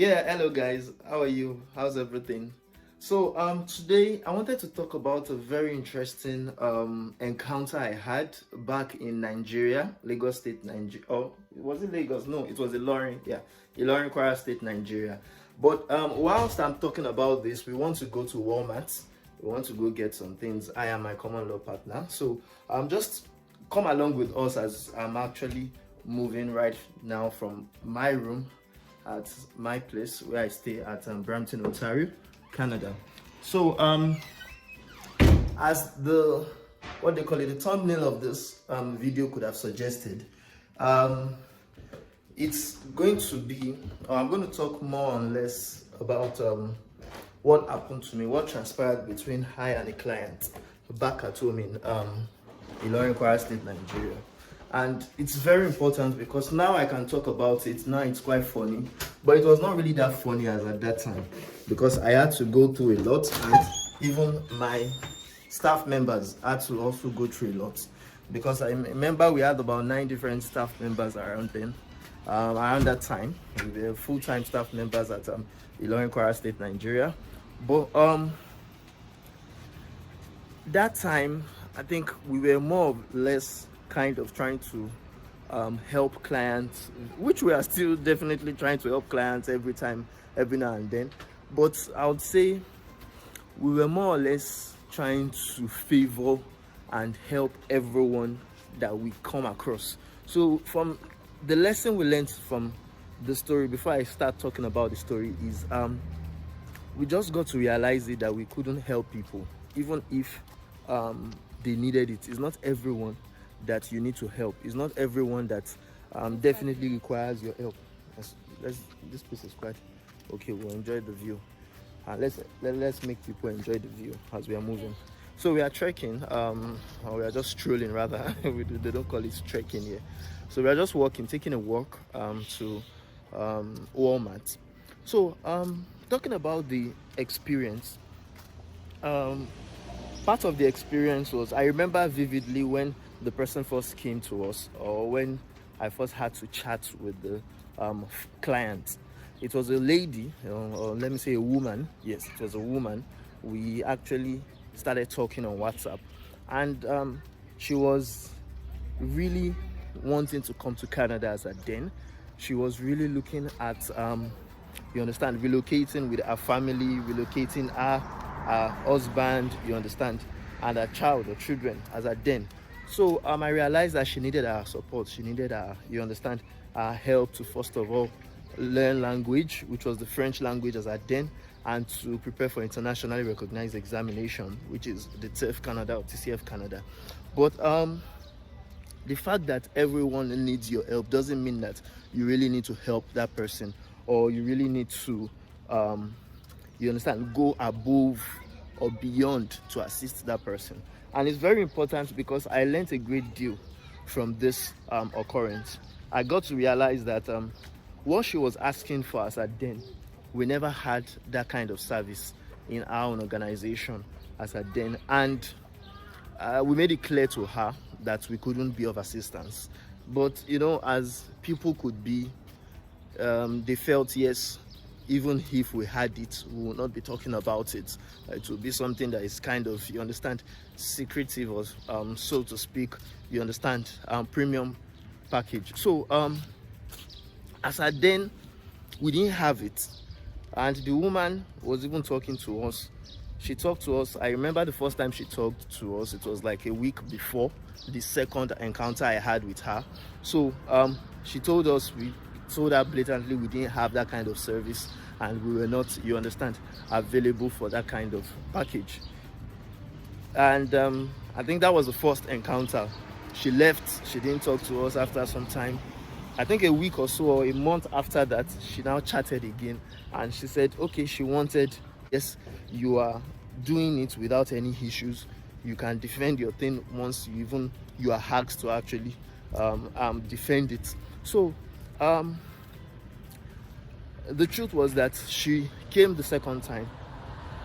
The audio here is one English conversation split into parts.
Yeah, hello guys. How are you? How's everything? So today I wanted to talk about a very interesting encounter I had back in Nigeria, Lagos State, Nigeria. Oh, was it Lagos? No, it was Ilorin. Yeah, Ilorin, Kwara State, Nigeria. But whilst I'm talking about this, we want to go to Walmart. We want to go get some things. I am my common law partner. So just come along with us as I'm actually moving right now from my room at my place where I stay at Brampton, Ontario, Canada. So as the what they call it, the thumbnail of this video could have suggested, it's going to be, or I'm going to talk more or less about what happened to me, what transpired between I and a client back at home in Ilorin, Kwara State, Nigeria. And it's very important because now I can talk about it. Now it's quite funny, but it was not really that funny as at that time because I had to go through a lot, and even my staff members had to also go through a lot because I remember we had about 9 different staff members around then. Around that time, we were full-time staff members at Ilorin, Kwara State, Nigeria. But that time, I think we were more or less kind of trying to help clients, which we are still definitely trying to help clients every now and then. But I would say we were more or less trying to favor and help everyone that we come across. So from the lesson we learned from the story, before I start talking about the story, is we just got to realize it that we couldn't help people even if they needed it. It's not everyone that you need to help. It's not everyone that definitely requires your help. This place is quite okay. We'll enjoy the view. Let's make people enjoy the view as we are moving. So we are trekking, or we are just strolling rather. They don't call it trekking here. So we are just walking, taking a walk to Walmart. So talking about the experience, part of the experience was, I remember vividly when the person first came to us, or when I first had to chat with the client. It was a lady, or let me say a woman. Yes, it was a woman. We actually started talking on WhatsApp, and she was really wanting to come to Canada as a den. She was really looking at, you understand, relocating with her family, relocating her husband, you understand, and her child or children as a den. So I realized that she needed our support. She needed our, you understand, our help to first of all learn language, which was the French language as a den, and to prepare for internationally recognized examination, which is the TOEFL Canada or TCF Canada. But the fact that everyone needs your help doesn't mean that you really need to help that person, or you really need to, you understand, go above or beyond to assist that person. And it's very important because I learned a great deal from this occurrence. I got to realize that what she was asking for as a den, we never had that kind of service in our own organization as a den. And we made it clear to her that we couldn't be of assistance. But, you know, as people could be, they felt, yes, even if we had it, we will not be talking about it. It will be something that is kind of, you understand, secretive, or so to speak, you understand, premium package. So as at then, we didn't have it. And the woman was even talking to us. She talked to us. I remember the first time she talked to us, it was like a week before the second encounter I had with her. So she told us, we told her blatantly we didn't have that kind of service, and we were not, you understand, available for that kind of package. And I think that was the first encounter. She left. She didn't talk to us after some time. I think a week or so, or a month after that, she now chatted again, and she said, okay, she wanted, yes, you are doing it without any issues. You can defend your thing once you are asked to actually defend it. So the truth was that she came the second time.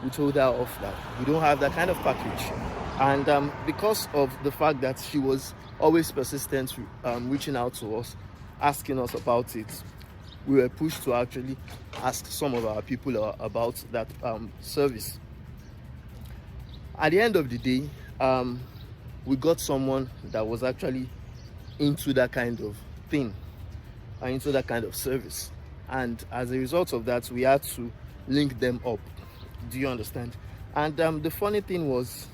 We told her off that we don't have that kind of package, and because of the fact that she was always persistent, reaching out to us, asking us about it, we were pushed to actually ask some of our people about that service. At the end of the day, we got someone that was actually into that kind of thing, into that kind of service, and as a result of that, we had to link them up. Do you understand? And the funny thing was,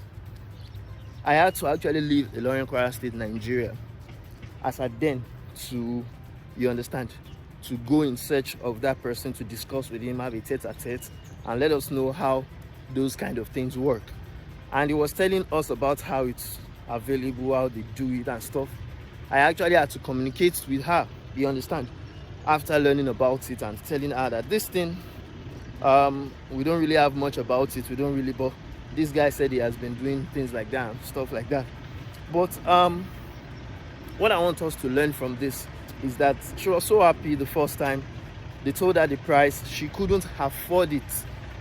I had to actually leave Ilorin, Kwara State, Nigeria, as at then, to, you understand, to go in search of that person, to discuss with him, have a tete-a-tete, and let us know how those kind of things work. And he was telling us about how it's available, how they do it and stuff. I actually had to communicate with her, you understand, after learning about it and telling her that this thing, we don't really have much about it, but this guy said he has been doing things like that, stuff like that. But what I want us to learn from this is that she was so happy the first time. They told her the price, she couldn't afford it,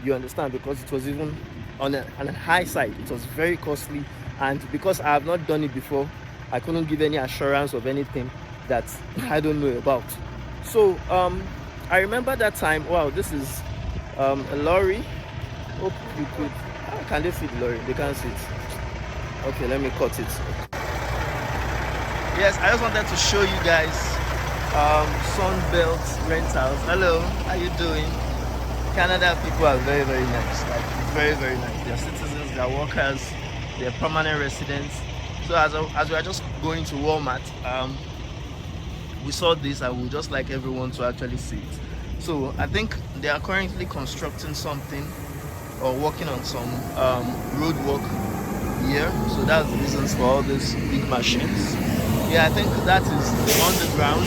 you understand, because it was even on a high side. It was very costly, and because I have not done it before, I couldn't give any assurance of anything that I don't know about. So I remember that time. Wow, this is a lorry. Hope you could. Can they see the lorry? They can't see it. Okay, let me cut it. Yes, I just wanted to show you guys Sunbelt Rentals. Hello, how you doing? Canada people are very, very nice. Like, very, very nice. They're citizens, they're workers, they're permanent residents. So as we are just going to Walmart, we saw this, and we would just like everyone to actually see it. So I think they are currently constructing something or working on some road work here. So that's the reasons for all these big machines. Yeah, I think that is the underground.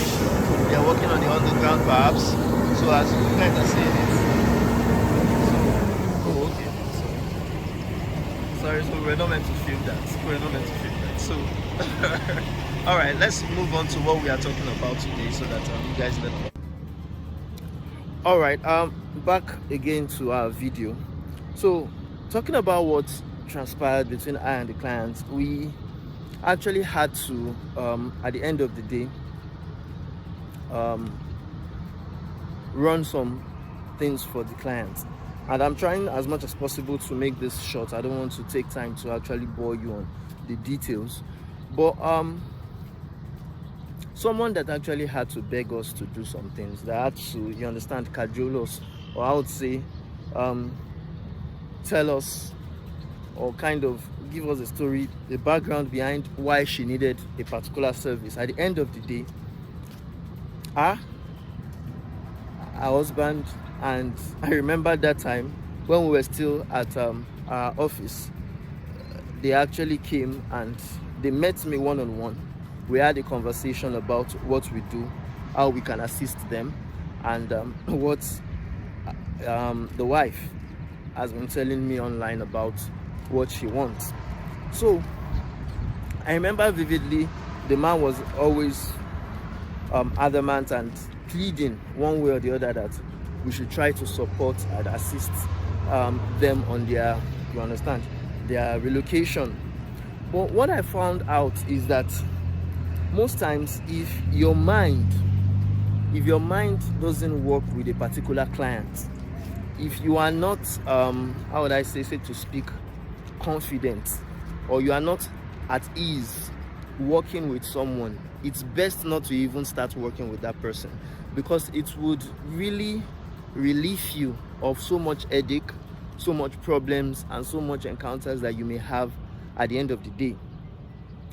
They are working on the underground perhaps. So as you guys are seeing it. Oh, okay. Sorry, so we're not meant to film that. So all right, let's move on to what we are talking about today, so that you guys know. All right, back again to our video. So talking about what transpired between I and the clients, we actually had to at the end of the day run some things for the clients, and I'm trying as much as possible to make this short. I don't want to take time to actually bore you on the details, but someone that actually had to beg us to do some things, that had to, you understand, cajole us, or I would say tell us, or kind of give us a story, the background behind why she needed a particular service. At the end of the day, our husband, and I remember that time when we were still at our office, they actually came and they met me one-on-one. We had a conversation about what we do, how we can assist them, and what the wife has been telling me online about what she wants. So I remember vividly, the man was always adamant and pleading one way or the other that we should try to support and assist them on their, you understand, their relocation. But what I found out is that most times, if your mind doesn't work with a particular client, if you are not how would I say to speak, confident, or you are not at ease working with someone, it's best not to even start working with that person, because it would really relieve you of so much headache, so much problems, and so much encounters that you may have at the end of the day.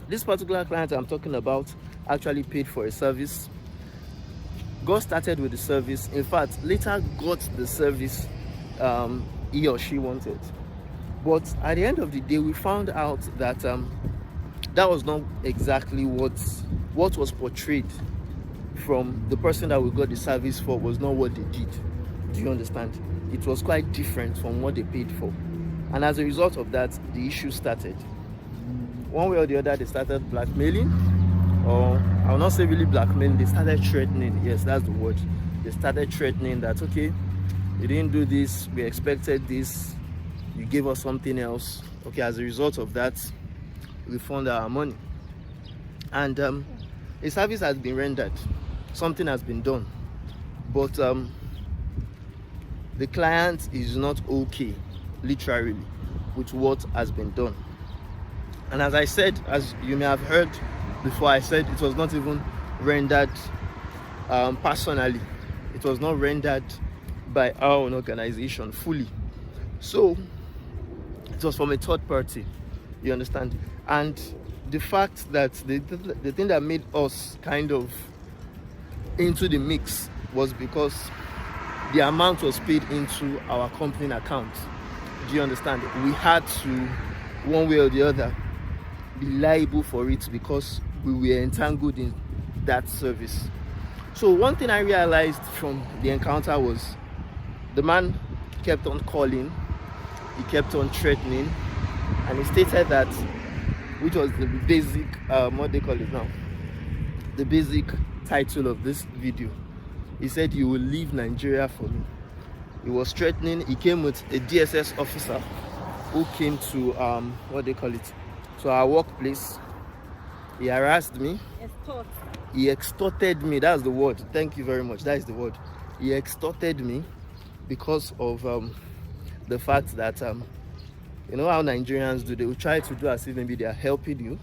This particular client I'm talking about actually paid for a service, got started with the service, in fact later got the service he or she wanted. But at the end of the day, we found out that that was not exactly what was portrayed from the person that we got the service for, was not what they did. Do you understand? It was quite different from what they paid for. And as a result of that, the issue started. One way or the other, they started blackmailing, or I will not say really blackmailing, they started threatening. Yes, that's the word. They started threatening that, okay, you didn't do this, we expected this, you gave us something else. Okay, as a result of that, we found our money. And a service has been rendered, something has been done. but the client is not okay, literally, with what has been done. And as I said, as you may have heard before, I said it was not even rendered personally. It was not rendered by our own organization fully. So it was from a third party, you understand? And the fact that the thing that made us kind of into the mix was because the amount was paid into our company account. Do you understand? We had to, one way or the other, be liable for it because we were entangled in that service. So one thing I realized from the encounter was the man kept on calling, he kept on threatening, and he stated that, which was the basic, what they call it now, the basic title of this video. He said he will leave Nigeria for me. He was threatening. He came with a DSS officer who came to what they call it, to our workplace. He harassed me. He extorted me. That's the word. Thank you very much. That is the word. He extorted me because of the fact that you know how Nigerians do. They will try to do as if maybe they are helping you,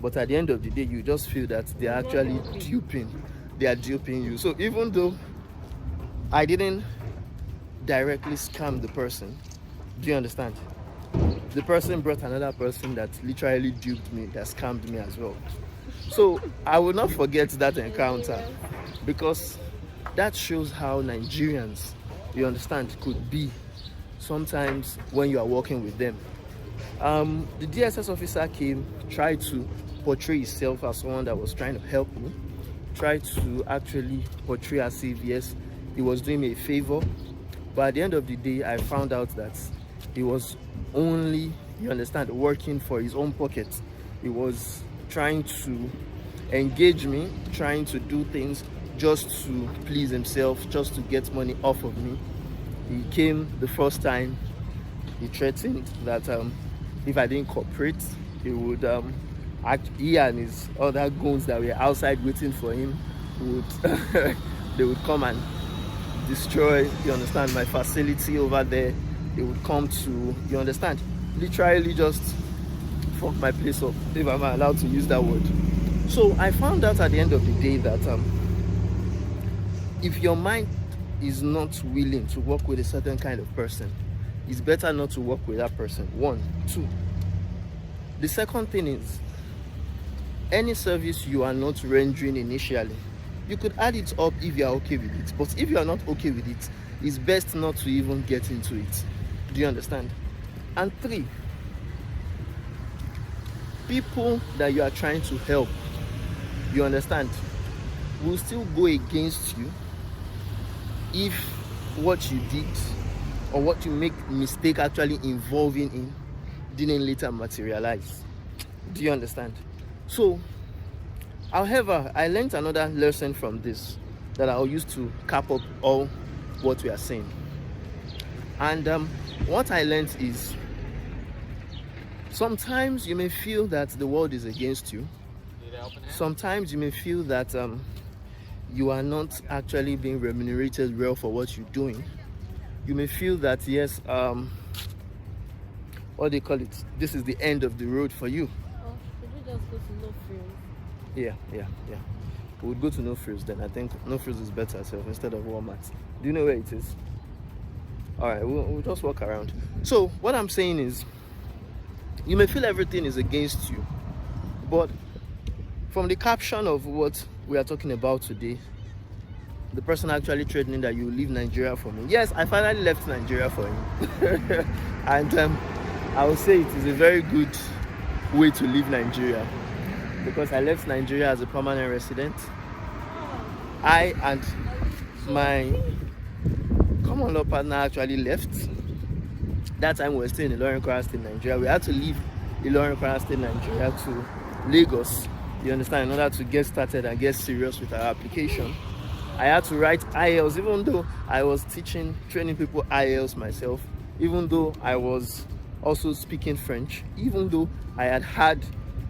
but at the end of the day, you just feel that they are actually duping. They are duping you. So even though I didn't directly scam the person, do you understand? The person brought another person that literally duped me, that scammed me as well. So I will not forget that encounter, because that shows how Nigerians, you understand, could be sometimes when you are working with them. The DSS officer came, tried to portray himself as someone that was trying to help me, tried to actually portray as if, yes, he was doing me a favor. But at the end of the day, I found out that he was only, you understand, working for his own pocket. He was trying to engage me, trying to do things just to please himself, just to get money off of me. He came the first time, he threatened that if I didn't cooperate, he would he and his other goons that were outside waiting for him would they would come and destroy, you understand, my facility over there. They would come to, you understand, literally just fuck my place up, if I'm allowed to use that word. So I found out at the end of the day that if your mind is not willing to work with a certain kind of person, it's better not to work with that person. 1, 2. The second thing is, any service you are not rendering initially, you could add it up if you are okay with it. But if you are not okay with it, it's best not to even get into it. Do you understand? And 3, people that you are trying to help, you understand, will still go against you if what you did or what you make mistake actually involving in didn't later materialize. Do you understand? So, however, I learned another lesson from this that I'll use to cap up all what we are saying. And what I learned is, sometimes you may feel that the world is against you. Sometimes you may feel that you are not actually being remunerated well for what you're doing. You may feel that, yes, what they call it, this is the end of the road for you. Should we just go to no frills? Yeah. We would go to no frills then. I think no frills is better instead of Walmart. Do you know where it is? Alright, we'll just walk around. So what I'm saying is, you may feel everything is against you, but from the caption of what we are talking about today, the person actually threatening that you will leave Nigeria for me. Yes, I finally left Nigeria for him. And I would say it is a very good way to leave Nigeria, because I left Nigeria as a permanent resident. I and my common law partner actually left. That time we were still in Ilorin, Kwara State, Nigeria. We had to leave Ilorin, Kwara State, Nigeria to Lagos, you understand, in order to get started and get serious with our application. I had to write IELTS, even though I was training people IELTS myself, even though I was also speaking French, even though I had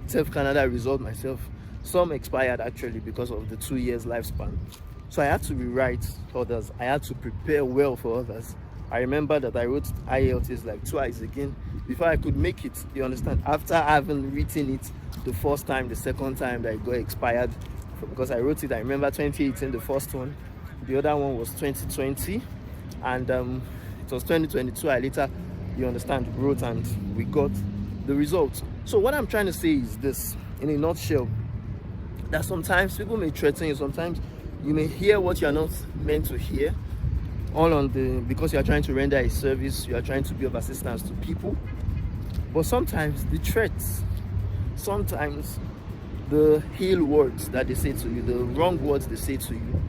TOEFL Canada result myself. Some expired actually because of the 2 years lifespan. So I had to rewrite others. I had to prepare well for others. I remember that I wrote IELTS like twice again before I could make it. You understand? After having written it the first time, the second time that it got expired, because I wrote it, I remember 2018, the first one. The other one was 2020, and it was 2022. I later, you understand, wrote, and we got the results. So what I'm trying to say is this, in a nutshell, that sometimes people may threaten you. Sometimes you may hear what you are not meant to hear, all on the because you are trying to render a service, you are trying to be of assistance to people. But sometimes the threats, sometimes the ill words that they say to you, the wrong words they say to you,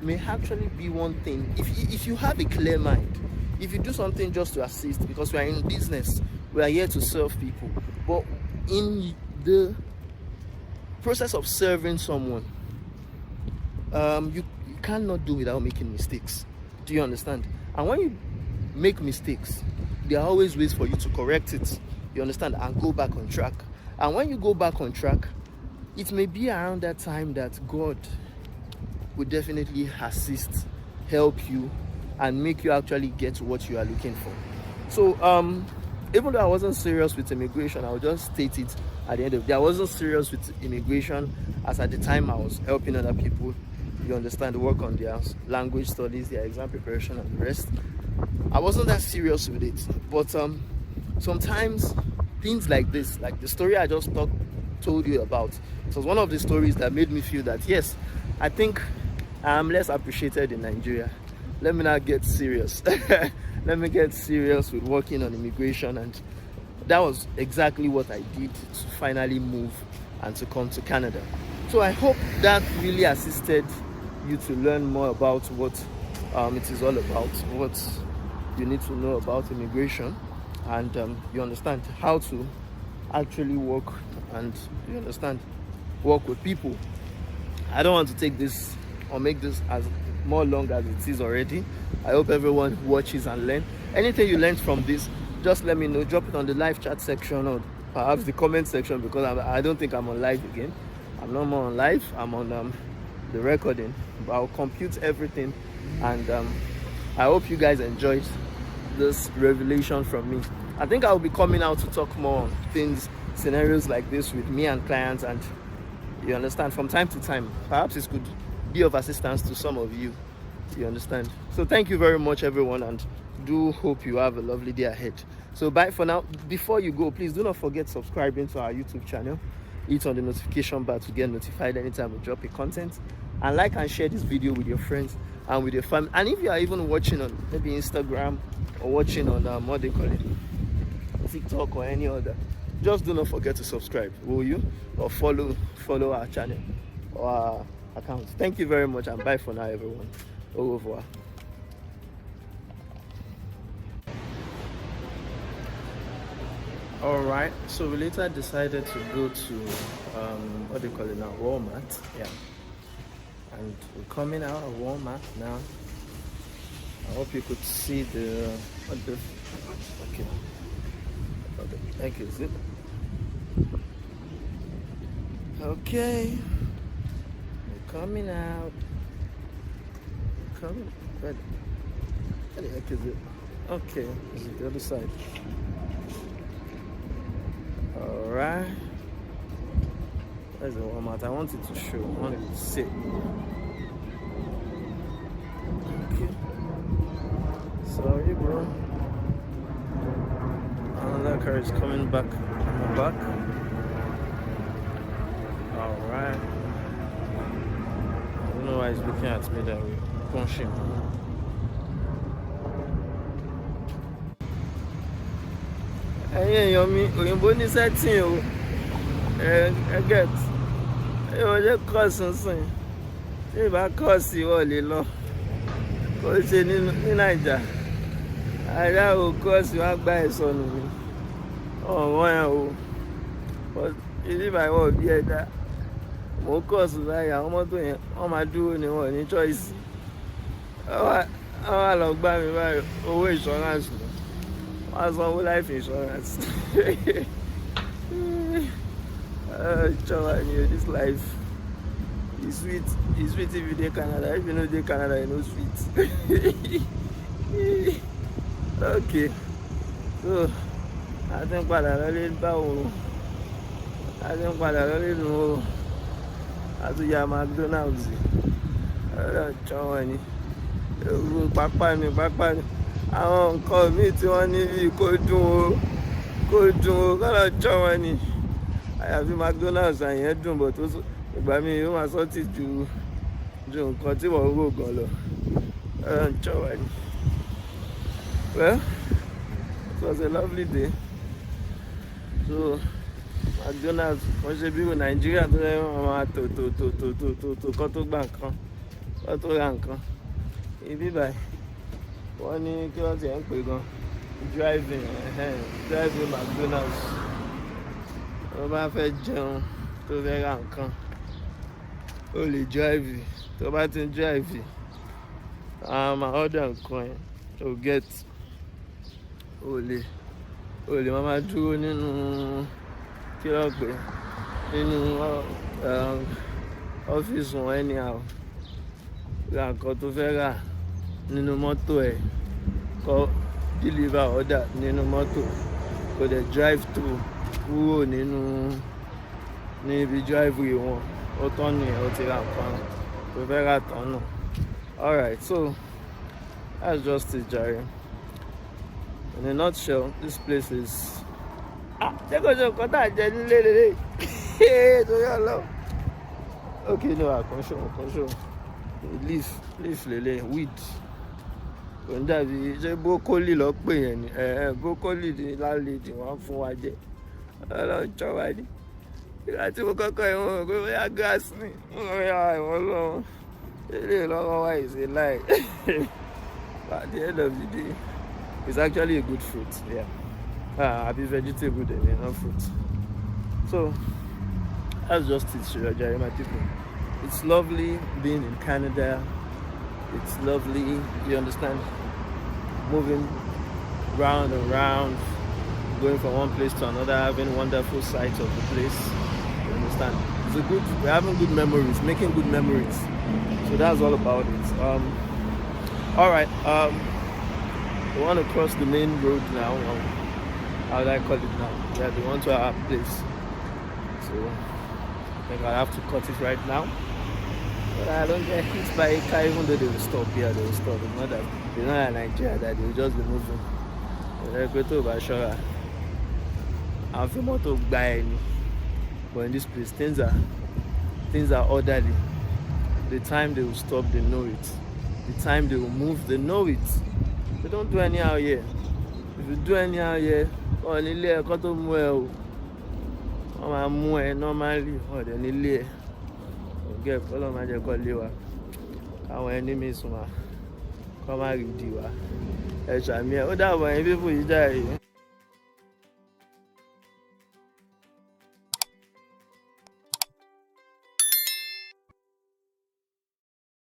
may actually be one thing. If you have a clear mind, if you do something just to assist, because we are in business, we are here to serve people, but in the process of serving someone, you cannot do without making mistakes. Do you understand? And when you make mistakes, there are always ways for you to correct it, you understand, and go back on track. And when you go back on track, it may be around that time that God will definitely assist, help you, and make you actually get what you are looking for. So even though I wasn't serious with immigration, I'll just state it at the end of the day. I wasn't serious with immigration, as at the time I was helping other people, you understand, work on their language studies, their exam preparation, and the rest. I wasn't that serious with it. But sometimes things like this, like the story I just told you about, it was one of the stories that made me feel that yes, I think I'm less appreciated in Nigeria. Let me not get serious. Let me get serious with working on immigration, and that was exactly what I did to finally move and to come to Canada. So I hope that really assisted you to learn more about what it is all about, what you need to know about immigration, and you understand how to actually work and you understand work with people. I don't want to take this or make this as more long as it is already. I hope everyone watches and learn. Anything you learned from this, just let me know. Drop it on the live chat section or perhaps the comment section, because I don't think I'm on live again. I'm not more on live. I'm on the recording, but I'll compute everything, and I hope you guys enjoyed this revelation from me. I think I'll be coming out to talk more on things, scenarios like this with me and clients, and you understand, from time to time, perhaps it could be of assistance to some of you, you understand. So thank you very much, everyone, and do hope you have a lovely day ahead. So bye for now. Before you go, please do not forget subscribing to our YouTube channel. Hit on the notification bar to get notified anytime we drop a content, and like and share this video with your friends and with your family. And if you are even watching on maybe Instagram or watching on what they call it, TikTok or any other, just do not forget to subscribe, will you? Or follow our channel or our account. Thank you very much, and bye for now, everyone. Au revoir. All right, so we later decided to go to what do you call it now, Walmart. Yeah, and we're coming out of Walmart now. I hope you could see the okay, thank you. Zip. Okay, we're coming out. Coming. Where the heck is it? Okay, is it the other side? Alright. There's the Walmart. I wanted to show. I wanted to sit. Okay. Sorry, bro. Another car is coming back on the back. Alright. I don't know why he's looking at me that way. Punch him. Ẹ̀yin mi, òyìnbó ní setting o. Ẹ get. Ẹ wọ́n jẹ́ course nsìn. Tí ìbá course ìwọ lè lọ. Kò ṣe ní Naija. Àyà o course wá gba ìsọnù mi. Ọ̀wọ́n ẹ̀ o. But ìdí ìbá ìwọ bí ẹ̀dá. Mo course báyìí, àwọn mọ́tò yẹn wọ́n máa dúró ní wọn ní choice. Àwọn àlọ́ gbá mi báyìí owó insurance lọ. What's wrong with life insurance? This life. It's sweet if you dey Canada. If you know dey Canada, you know sweet. Okay, so I think padà lọ́lé báwo I think padà lọ́lé nù o àtúnyà McDonald's ọ̀rọ̀ jọ̀wọ́ ni ewu pápá ni àwọn nǹkan míì tí wọ́n ní bí kó dùn o kọ́lọ̀ jọ̀wọ́ ni àyàfi McDonald's àyẹn dùn bọ̀ tó ìgbà mi yóò máa sọ́tì ju nǹkan tí wọ́n rò gan lọ ọ̀rọ̀ jọ̀wọ́ ni. Well, it was a lovely day. So McDonald's wọ́n ṣe bí Nigeria tó yẹ wọ́n máa tó kọ́ tó gbà nǹkan kọ́ tó ra nǹkan ibi báyìí wọ́n ní kí wọ́n ti ẹ̀ ń pè gan driving McDonald's wọ́n bá fẹ́ jẹun tó fẹ́ ra nǹkan ó lè drive tó bá ti ń drive máa order nǹkan yẹn ó get ó lè máa dúró nínú kí ló pè nínú ọ́fíìsì wọn anyhow ra nǹkan tó fẹ́ rà nínú mọ́tò ẹ̀ kọ́ deliver order nínú mọ́tò kò dẹ̀ drive through kúrò níbi driveway wọn ó tán ní ẹ̀ ó ti ra nǹkan tó fẹ́ rà tán náà. Alright, so that's just it, Jerry. In a nutshell, this place is okay, no, I can show. Leaf lele, weed. When that is broccoli lọ pè yẹn ni broccoli ni landlady wọ́n fún wa jẹ ọlọ́jọ́ wa ni ìgbà tí mo kọ́kọ́ ìwọ̀n pé bóyá gas ni wọ́n yà ìwọ̀n lọ́wọ́ ilé lọ́wọ́ wa is a lie. But at the end of the day, it's actually a good fruit. Yeah, happy vegetable, not fruit. So that's just it, Jerry, my people. It's lovely being in Canada. It's lovely, you understand, moving round and round, going from one place to another, having wonderful sights of the place. You understand? We're having good memories, making good memories. So that's all about it. All right. We want to cross the main road now. How do I call it now? Yeah, they want to our place. So I think I'll have to cut it right now. But I don't get hit by a car, even though they will stop here. They will stop. It's not that they're not in Nigeria that they will just be moving. They're going to Bashara. I'm from Moto Gbaini. But in this place, things are orderly. The time they will stop, they know it. The time they will move, they know it. They don't do anyhow here. If you do anyhow here, oh, nílé ẹ̀kọ́ tó mú ẹ o. Wọ́n máa mú ẹ normally, ọ̀dẹ̀ nílé ẹ̀. Ọ̀gẹ́ ẹ̀kọ́ lọ́ máa jẹ́ kọ́ lé wa. Káwọn enemies wa, kọ́ máa rí di wa. Ẹ ṣàmì ẹ̀, ó dàbọ̀ ẹ̀yin people yìí jáde.